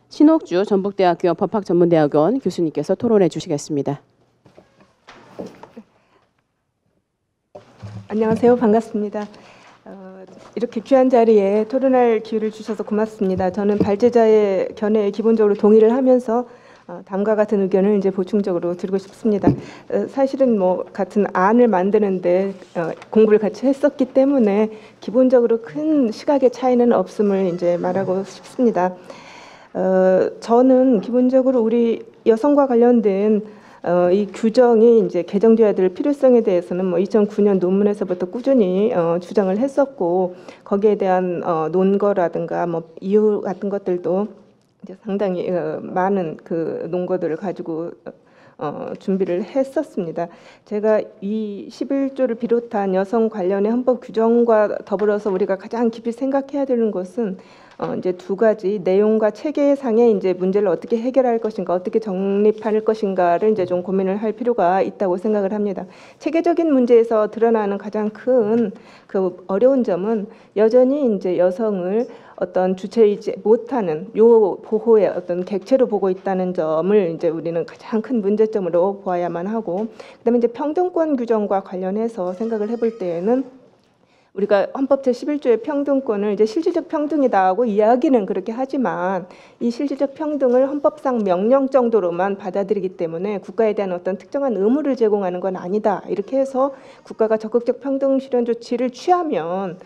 신옥주 전북대학교 법학전문대학원 교수님께서 토론해 주시겠습니다. 안녕하세요. 반갑습니다. 이렇게 귀한 자리에 토론할 기회를 주셔서 고맙습니다. 저는 발제자의 견해에 기본적으로 동의를 하면서 다음과 같은 의견을 이제 보충적으로 드리고 싶습니다. 사실은 뭐 같은 안을 만드는데 공부를 같이 했었기 때문에 기본적으로 큰 시각의 차이는 없음을 이제 말하고 싶습니다. 저는 기본적으로 우리 여성과 관련된 이 규정이 이제 개정돼야 될 필요성에 대해서는 뭐 2009년 논문에서부터 꾸준히 주장을 했었고, 거기에 대한 논거라든가 뭐 이유 같은 것들도 이제 상당히 많은 그 논거들을 가지고 준비를 했었습니다. 제가 이 11조를 비롯한 여성 관련의 헌법 규정과 더불어서 우리가 가장 깊이 생각해야 되는 것은 이제 두 가지 내용과 체계상의 이제 문제를 어떻게 해결할 것인가, 어떻게 정립할 것인가를 이제 좀 고민을 할 필요가 있다고 생각을 합니다. 체계적인 문제에서 드러나는 가장 큰 그 어려운 점은 여전히 이제 여성을 어떤 주체이지 못하는 요 보호의 어떤 객체로 보고 있다는 점을 이제 우리는 가장 큰 문제점으로 보아야만 하고, 그다음에 이제 평등권 규정과 관련해서 생각을 해볼 때에는 우리가 헌법 제11조의 평등권을 이제 실질적 평등이다 하고 이야기는 그렇게 하지만, 이 실질적 평등을 헌법상 명령 정도로만 받아들이기 때문에 국가에 대한 어떤 특정한 의무를 제공하는 건 아니다, 이렇게 해서 국가가 적극적 평등 실현 조치를 취하면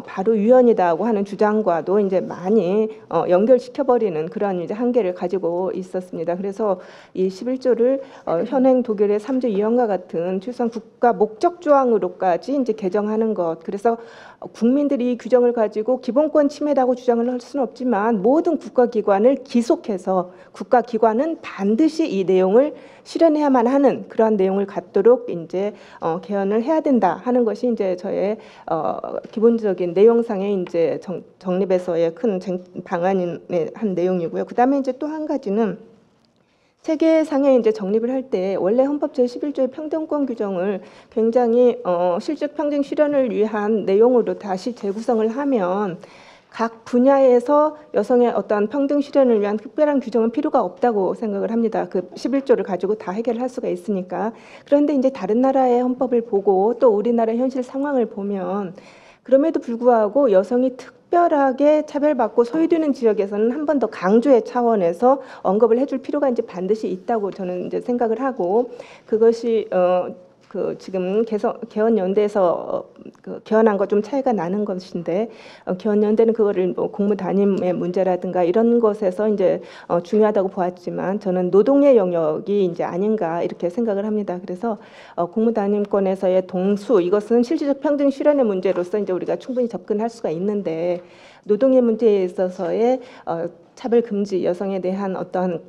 바로 위헌이다 하고 하는 주장과도 이제 많이 연결시켜버리는 그런 이제 한계를 가지고 있었습니다. 그래서 이 11조를 현행 독일의 3조 2항과 같은 최소한 국가 목적 조항으로까지 이제 개정하는 것, 그래서 국민들이 이 규정을 가지고 기본권 침해라고 주장을 할 수는 없지만 모든 국가기관을 기속해서 국가기관은 반드시 이 내용을 실현해야만 하는 그러한 내용을 갖도록 이제 개헌을 해야 된다 하는 것이 이제 저의 기본적인 내용상의 이제 정립에서의 큰 방안의 한 내용이고요. 그다음에 이제 또 한 가지는 체계상에 이제 정립을 할 때 원래 헌법 제11조의 평등권 규정을 굉장히 실질 평등 실현을 위한 내용으로 다시 재구성을 하면 각 분야에서 여성의 어떤 평등 실현을 위한 특별한 규정은 필요가 없다고 생각을 합니다. 그 11조를 가지고 다 해결할 수가 있으니까. 그런데 이제 다른 나라의 헌법을 보고 또 우리나라 현실 상황을 보면 그럼에도 불구하고 여성이 특별하게 차별받고 소외되는 지역에서는 한 번 더 강조의 차원에서 언급을 해줄 필요가 이제 반드시 있다고 저는 이제 생각을 하고, 그것이 그 지금 개헌연대에서 그 개헌한 것 좀 차이가 나는 것인데, 개헌연대는 그거를 뭐 공무 담임의 문제라든가 이런 것에서 이제 중요하다고 보았지만, 저는 노동의 영역이 이제 아닌가 이렇게 생각을 합니다. 그래서 공무 담임권에서의 동수, 이것은 실질적 평등 실현의 문제로서 이제 우리가 충분히 접근할 수가 있는데, 노동의 문제에 있어서의 차별 금지, 여성에 대한 어떤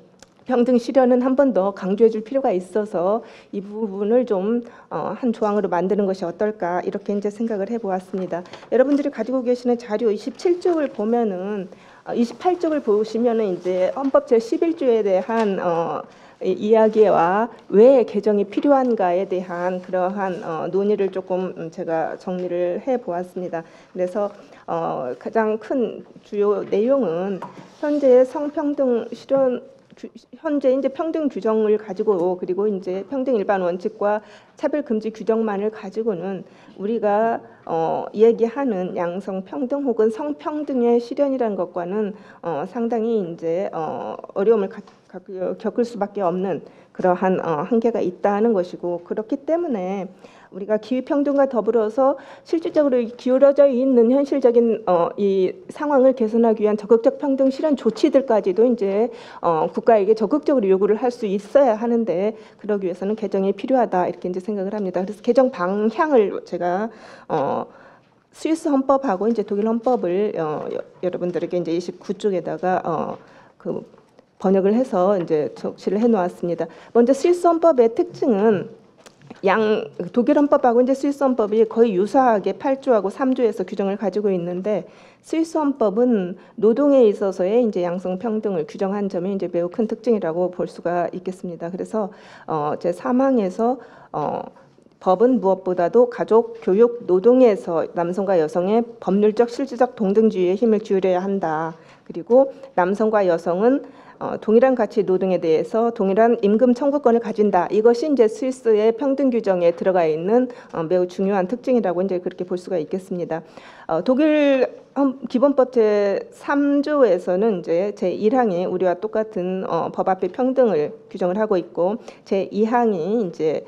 평등 실현은 한 번 더 강조해 줄 필요가 있어서 이 부분을 좀 한 조항으로 만드는 것이 어떨까, 이렇게 이제 생각을 해보았습니다. 여러분들이 가지고 계시는 자료 27쪽을 보면은 28쪽을 보시면은 이제 헌법 제11조에 대한 이야기와 왜 개정이 필요한가에 대한 그러한 논의를 조금 제가 정리를 해보았습니다. 그래서 가장 큰 주요 내용은 현재의 성평등 실현, 현재 이제 평등 규정을 가지고, 그리고 이제 평등 일반 원칙과 차별 금지 규정만을 가지고는 우리가 얘기하는 양성 평등 혹은 성평등의 실현이라는 것과는 상당히 이제 어려움을 겪을 수밖에 없는 그러한 한계가 있다는 것이고, 그렇기 때문에 우리가 기회평등과 더불어서 실질적으로 기울어져 있는 현실적인 이 상황을 개선하기 위한 적극적 평등 실현 조치들까지도 이제 국가에게 적극적으로 요구를 할 수 있어야 하는데, 그러기 위해서는 개정이 필요하다, 이렇게 이제 생각을 합니다. 그래서 개정 방향을 제가 스위스 헌법하고 이제 독일 헌법을 여러분들에게 이제 29쪽에다가 그 번역을 해서 이제 적시를 해놓았습니다. 먼저 스위스 헌법의 특징은 독일 헌법하고 이제 스위스 헌법이 거의 유사하게 8조하고 3조에서 규정을 가지고 있는데, 스위스 헌법은 노동에 있어서의 이제 양성 평등을 규정한 점이 이제 매우 큰 특징이라고 볼 수가 있겠습니다. 그래서 제 3항에서 법은 무엇보다도 가족, 교육, 노동에서 남성과 여성의 법률적, 실질적 동등주의에 힘을 기울여야 한다. 그리고 남성과 여성은 동일한 가치 노동에 대해서 동일한 임금 청구권을 가진다. 이것이 이제 스위스의 평등 규정에 들어가 있는 매우 중요한 특징이라고 이제 그렇게 볼 수가 있겠습니다. 독일 기본법 제3조에서는 이제 제1항이 우리와 똑같은 법 앞의 평등을 규정을 하고 있고, 제2항이 이제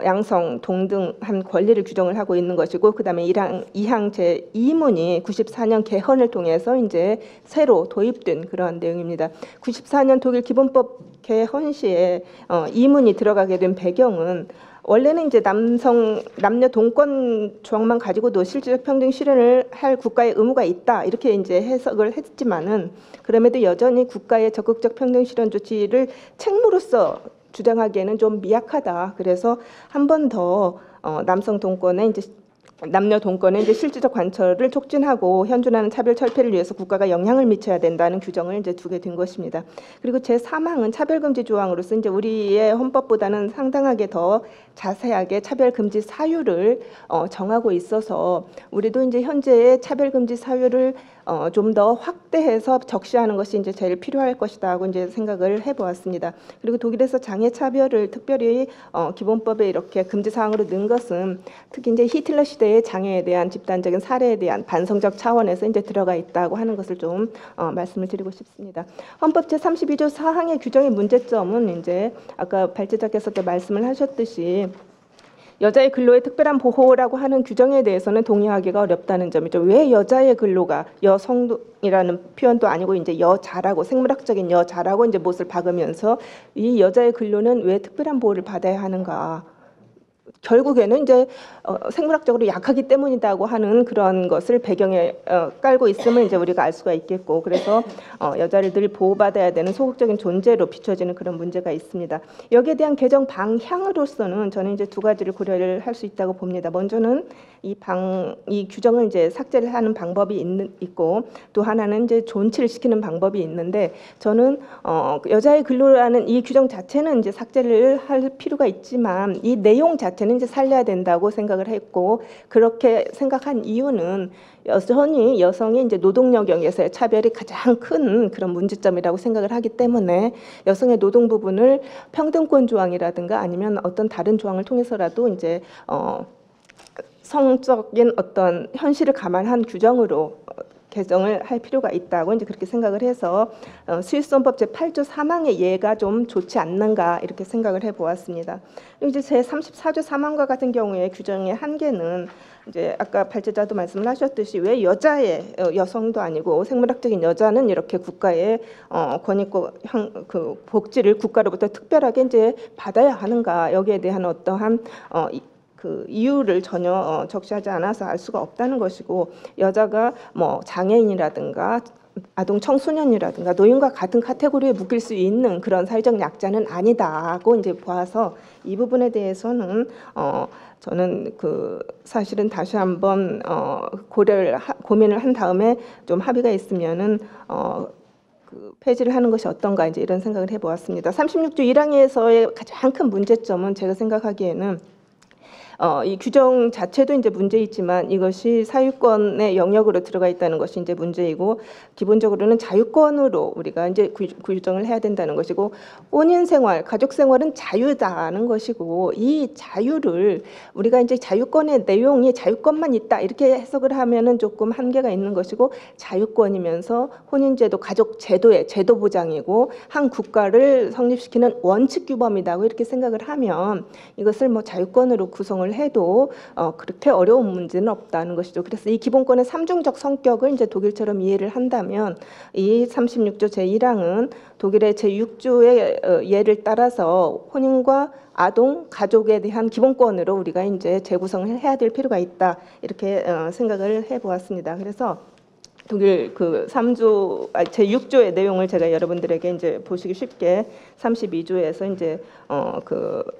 양성 동등한 권리를 규정을 하고 있는 것이고, 그다음에 2항 제2문이 94년 개헌을 통해서 이제 새로 도입된 그러한 내용입니다. 94년 독일 기본법 개헌 시에 2문이 들어가게 된 배경은, 원래는 이제 남녀 동권 조항만 가지고도 실질적 평등 실현을 할 국가의 의무가 있다, 이렇게 이제 해석을 했지만은, 그럼에도 여전히 국가의 적극적 평등 실현 조치를 책무로서 주장하기에는 좀 미약하다. 그래서 한 번 더 남녀 동권의 이제 실질적 관철을 촉진하고 현존하는 차별 철폐를 위해서 국가가 영향을 미쳐야 된다는 규정을 이제 두게 된 것입니다. 그리고 제3항은 차별금지 조항으로서 이제 우리의 헌법보다는 상당하게 더 자세하게 차별금지 사유를 정하고 있어서, 우리도 이제 현재의 차별금지 사유를 좀 더 확대해서 적시하는 것이 이제 제일 필요할 것이다 하고 이제 생각을 해보았습니다. 그리고 독일에서 장애 차별을 특별히 기본법에 이렇게 금지 사항으로 넣은 것은, 특히 이제 히틀러 시대의 장애에 대한 집단적인 사례에 대한 반성적 차원에서 이제 들어가 있다고 하는 것을 좀 말씀을 드리고 싶습니다. 헌법 제32조 4항의 규정의 문제점은, 이제 아까 발제자께서 말씀을 하셨듯이 여자의 근로의 특별한 보호라고 하는 규정에 대해서는 동의하기가 어렵다는 점이죠. 왜 여자의 근로가, 여성이라는 표현도 아니고 이제 여자라고, 생물학적인 여자라고 이제 못을 박으면서 이 여자의 근로는 왜 특별한 보호를 받아야 하는가? 결국에는 이제 생물학적으로 약하기 때문이다고 하는 그런 것을 배경에 깔고 있음을 이제 우리가 알 수가 있겠고, 그래서 여자를 늘 보호받아야 되는 소극적인 존재로 비춰지는 그런 문제가 있습니다. 여기에 대한 개정 방향으로서는 저는 이제 두 가지를 고려를 할 수 있다고 봅니다. 먼저는 이 규정을 이제 삭제를 하는 방법이 있고, 또 하나는 이제 존치를 시키는 방법이 있는데, 저는 여자의 근로라는 이 규정 자체는 이제 삭제를 할 필요가 있지만 이 내용 자체는 이제 살려야 된다고 생각을 했고, 그렇게 생각한 이유는 여전히 여성의 이제 노동 영역에서의 차별이 가장 큰 그런 문제점이라고 생각을 하기 때문에, 여성의 노동 부분을 평등권 조항이라든가 아니면 어떤 다른 조항을 통해서라도 이제 성적인 어떤 현실을 감안한 규정으로 개정을 할 필요가 있다고 이제 그렇게 생각을 해서 스위스 헌법 제8조 3항의 예가 좀 좋지 않는가, 이렇게 생각을 해보았습니다. 이제 제34조 3항과 같은 경우에 규정의 한계는, 이제 아까 발제자도 말씀을 하셨듯이 왜 여성도 아니고 생물학적인 여자는 이렇게 국가의 권익과 그 복지를 국가로부터 특별하게 이제 받아야 하는가, 여기에 대한 어떠한 그 이유를 전혀 적시하지 않아서 알 수가 없다는 것이고, 여자가 뭐 장애인이라든가 아동 청소년이라든가 노인과 같은 카테고리에 묶일 수 있는 그런 사회적 약자는 아니다고 이제 보아서, 이 부분에 대해서는 저는 사실은 다시 한번 고민을 한 다음에 좀 합의가 있으면은 폐지를 하는 것이 어떤가, 이제 이런 생각을 해보았습니다. 36조 1항에서의 가장 큰 문제점은 제가 생각하기에는 이 규정 자체도 이제 문제이지만 이것이 사유권의 영역으로 들어가 있다는 것이 이제 문제이고, 기본적으로는 자유권으로 우리가 이제 규정을 해야 된다는 것이고, 혼인 생활, 가족 생활은 자유다는 것이고, 이 자유를 우리가 이제 자유권의 내용이 자유권만 있다 이렇게 해석을 하면은 조금 한계가 있는 것이고, 자유권이면서 혼인제도, 가족 제도의 제도 보장이고 한 국가를 성립시키는 원칙 규범이다고 이렇게 생각을 하면, 이것을 뭐 자유권으로 구성을 해도 그렇게 어려운 문제는 없다는 것이죠. 그래서 이 기본권의 삼중적 성격을 이제 독일처럼 이해를 한다면, 이 36조 제1항은 독일의 제6조의 예를 따라서 혼인과 아동, 가족에 대한 기본권으로 우리가 이제 재구성을 해야 될 필요가 있다, 이렇게 생각을 해보았습니다. 그래서 독일 제6조의 내용을 제가 여러분들에게 이제 보시기 쉽게 32조에서 이제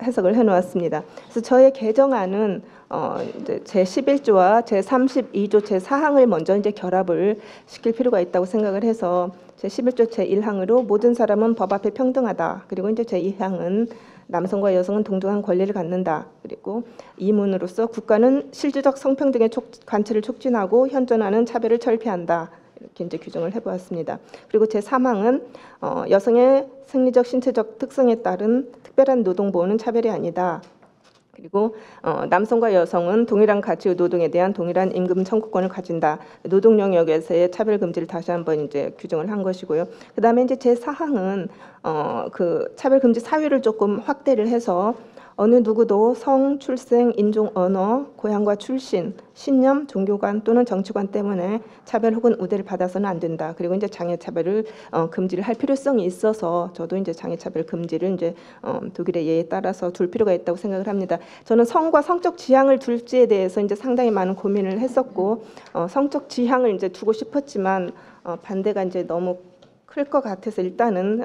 해석을 해놓았습니다. 그래서 저의 개정안은 이제 제11조와 제32조 제4항을 먼저 이제 결합을 시킬 필요가 있다고 생각을 해서, 제11조 제1항으로 모든 사람은 법 앞에 평등하다. 그리고 이제 제2항은 남성과 여성은 동등한 권리를 갖는다. 그리고 이문으로서 국가는 실질적 성평등의 관철을 촉진하고 현존하는 차별을 철폐한다. 이렇게 이제 규정을 해보았습니다. 그리고 제3항은 여성의 생리적 신체적 특성에 따른 특별한 노동 보호는 차별이 아니다. 그리고 남성과 여성은 동일한 가치의 노동에 대한 동일한 임금 청구권을 가진다. 노동 영역에서의 차별 금지를 다시 한번 이제 규정을 한 것이고요. 그다음에 이제 제4항은 그 차별 금지 사유를 조금 확대를 해서 어느 누구도 성, 출생, 인종, 언어, 고향과 출신, 신념, 종교관 또는 정치관 때문에 차별 혹은 우대를 받아서는 안 된다. 그리고 이제 장애차별을 금지를 할 필요성이 있어서 저도 이제 장애차별 금지를 이제 독일의 예에 따라서 둘 필요가 있다고 생각을 합니다. 저는 성과 성적 지향을 둘지에 대해서 이제 상당히 많은 고민을 했었고 성적 지향을 이제 두고 싶었지만 반대가 이제 너무 클 것 같아서 일단은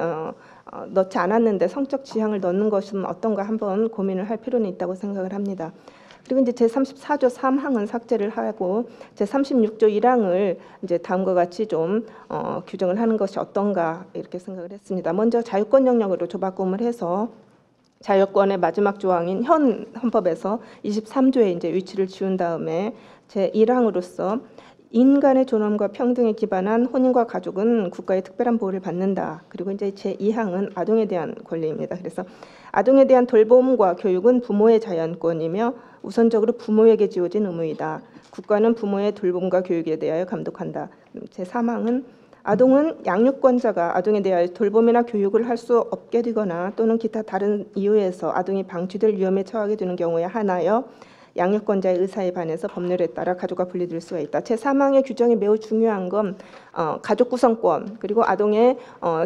넣지 않았는데 성적 지향을 넣는 것은 어떤가 한번 고민을 할 필요는 있다고 생각을 합니다. 그리고 이제 제34조 3항은 삭제를 하고 제36조 1항을 이제 다음과 같이 좀 규정을 하는 것이 어떤가 이렇게 생각을 했습니다. 먼저 자유권 영역으로 조바꿈을 해서 자유권의 마지막 조항인 현 헌법에서 23조에 이제 위치를 지운 다음에 제1항으로서 인간의 존엄과 평등에 기반한 혼인과 가족은 국가의 특별한 보호를 받는다. 그리고 이제 제2항은 아동에 대한 권리입니다. 그래서 아동에 대한 돌봄과 교육은 부모의 자연권이며 우선적으로 부모에게 지어진 의무이다. 국가는 부모의 돌봄과 교육에 대하여 감독한다. 제3항은 아동은 양육권자가 아동에 대하여 돌봄이나 교육을 할 수 없게 되거나 또는 기타 다른 이유에서 아동이 방치될 위험에 처하게 되는 경우에 한하여 양육권자의 의사에 반해서 법률에 따라 가족과 분리될 수가 있다. 제3항의 규정이 매우 중요한 건 가족 구성권 그리고 아동의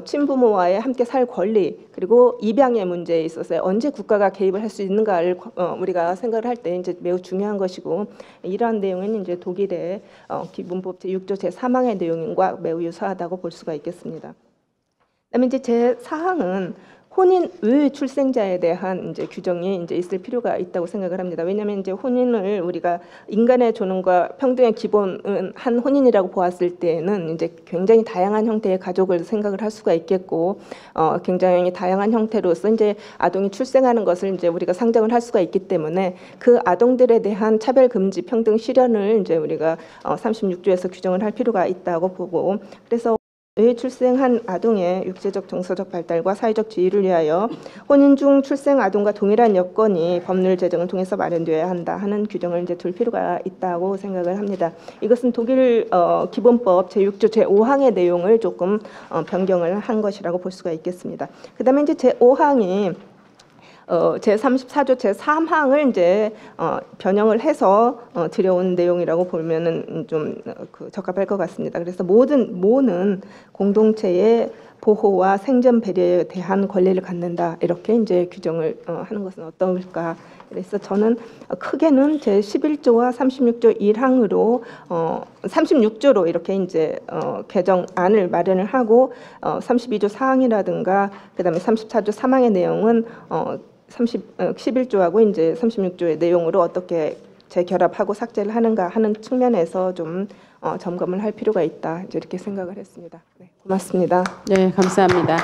친부모와의 함께 살 권리 그리고 입양의 문제에 있어서 언제 국가가 개입을 할 수 있는가를 우리가 생각을 할 때 이제 매우 중요한 것이고 이러한 내용은 이제 독일의 기본법 제6조 제3항의 내용과 매우 유사하다고 볼 수가 있겠습니다. 그다음에 이제 제4항은 혼인 외 출생자에 대한 이제 규정이 이제 있을 필요가 있다고 생각을 합니다. 왜냐하면 이제 혼인을 우리가 인간의 존엄과 평등의 기본은 한 혼인이라고 보았을 때는 이제 굉장히 다양한 형태의 가족을 생각을 할 수가 있겠고, 굉장히 다양한 형태로서 이제 아동이 출생하는 것을 이제 우리가 상정을 할 수가 있기 때문에 그 아동들에 대한 차별 금지 평등 실현을 이제 우리가 36조에서 규정을 할 필요가 있다고 보고, 그래서 외 출생한 아동의 육체적 정서적 발달과 사회적 지위를 위하여 혼인 중 출생 아동과 동일한 여건이 법률 제정을 통해서 마련되어야 한다 하는 규정을 이제 둘 필요가 있다고 생각을 합니다. 이것은 독일 기본법 제6조 제5항의 내용을 조금 변경을 한 것이라고 볼 수가 있겠습니다. 그다음에 이제 제5항이 제34조 제3항을 이제 변형을 해서 들여온 내용이라고 보면은 좀 적합할 것 같습니다. 그래서 모는 공동체의 보호와 생존 배려에 대한 권리를 갖는다 이렇게 이제 규정을 하는 것은 어떨까? 그래서 저는 크게는 제11조와 36조 1항으로 36조로 이렇게 이제 개정안을 마련을 하고 32조 4항이라든가 그다음에 34조 3항의 내용은 11조하고 이제 36조의 내용으로 어떻게 재결합하고 삭제를 하는가 하는 측면에서 좀 점검을 할 필요가 있다 이제 이렇게 생각을 했습니다. 네, 고맙습니다. 네, 감사합니다.